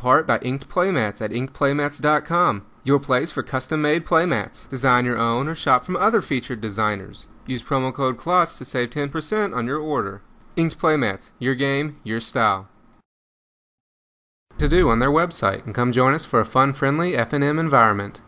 part by Inked Playmats at inkedplaymats.com, your place for custom-made playmats. Design your own or shop from other featured designers. Use promo code KLOTZ to save 10% on your order. Inked Playmats, your game, your style. To do on their website, and come join us for a fun, friendly F&M environment.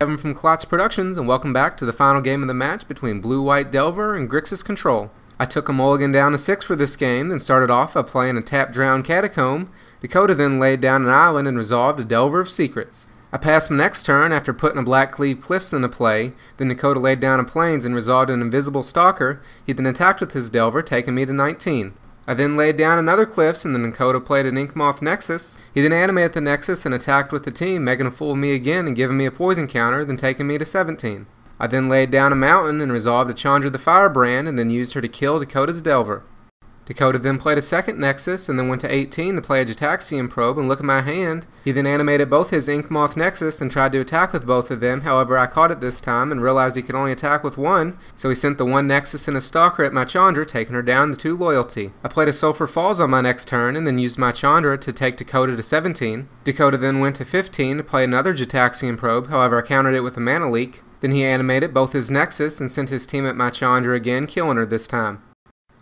Avon from KlotzProductions, and welcome back to the final game of the match between Blue-White Delver and Grixis Control. I took a mulligan down to 6 for this game, then started off by playing a tapped Drowned Catacomb. Dakota then laid down an island and resolved a Delver of Secrets. I passed my next turn after putting a Blackcleave Cliffs into play, then Dakota laid down a Plains and resolved an Invisible Stalker. He then attacked with his Delver, taking me to 19. I then laid down another Cliffs, and then Dakota played an Inkmoth Nexus. He then animated the Nexus and attacked with the team, making a fool of me again and giving me a poison counter, then taking me to 17. I then laid down a Mountain and resolved a Chandra the Firebrand, and then used her to kill Dakota's Delver. Dakota then played a second Nexus, and then went to 18 to play a Jataxian Probe, and look at my hand. He then animated both his Inkmoth Nexus and tried to attack with both of them. However, I caught it this time and realized he could only attack with one, so he sent the one Nexus and a Stalker at my Chandra, taking her down to 2 loyalty. I played a Sulfur Falls on my next turn, and then used my Chandra to take Dakota to 17. Dakota then went to 15 to play another Jataxian Probe, however I countered it with a Mana Leak. Then he animated both his Nexus and sent his team at my Chandra again, killing her this time.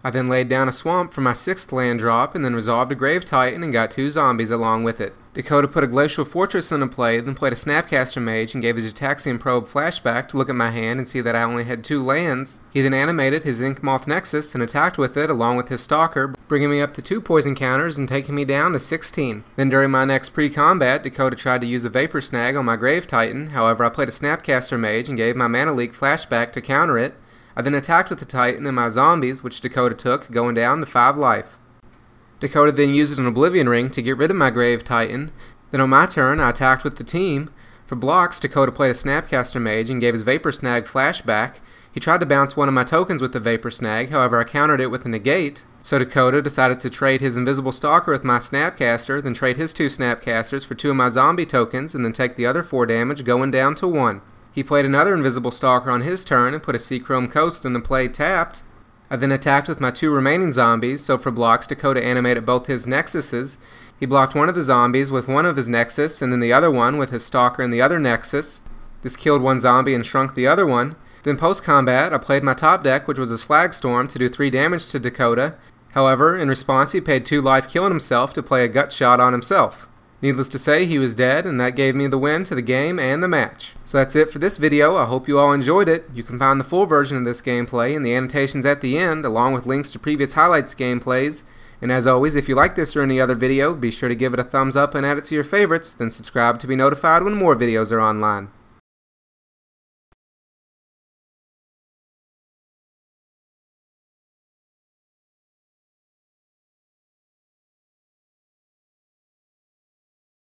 I then laid down a Swamp for my 6th land drop, and then resolved a Grave Titan and got 2 zombies along with it. Dakota put a Glacial Fortress into play, then played a Snapcaster Mage and gave a Jataxian Probe flashback to look at my hand and see that I only had 2 lands. He then animated his Inkmoth Nexus and attacked with it along with his Stalker, bringing me up to 2 poison counters and taking me down to 16. Then during my next pre-combat, Dakota tried to use a Vapor Snag on my Grave Titan. However, I played a Snapcaster Mage and gave my Mana Leak flashback to counter it. I then attacked with the Titan and my zombies, which Dakota took, going down to 5 life. Dakota then used an Oblivion Ring to get rid of my Grave Titan. Then on my turn, I attacked with the team. For blocks, Dakota played a Snapcaster Mage and gave his Vapor Snag flashback. He tried to bounce one of my tokens with the Vapor Snag, however I countered it with a Negate. So Dakota decided to trade his Invisible Stalker with my Snapcaster, then trade his 2 Snapcasters for 2 of my zombie tokens, and then take the other 4 damage, going down to 1. He played another Invisible Stalker on his turn and put a Seachrome Coast into play tapped. I then attacked with my 2 remaining zombies, so for blocks, Dakota animated both his Nexuses. He blocked one of the zombies with one of his Nexus, and then the other one with his Stalker and the other Nexus. This killed one zombie and shrunk the other one. Then post-combat, I played my top deck, which was a Slagstorm, to do 3 damage to Dakota. However, in response, he paid 2 life killing himself to play a gut shot on himself. Needless to say, he was dead, and that gave me the win to the game and the match. So that's it for this video. I hope you all enjoyed it. You can find the full version of this gameplay and the annotations at the end, along with links to previous highlights gameplays. And as always, if you like this or any other video, be sure to give it a thumbs up and add it to your favorites, then subscribe to be notified when more videos are online.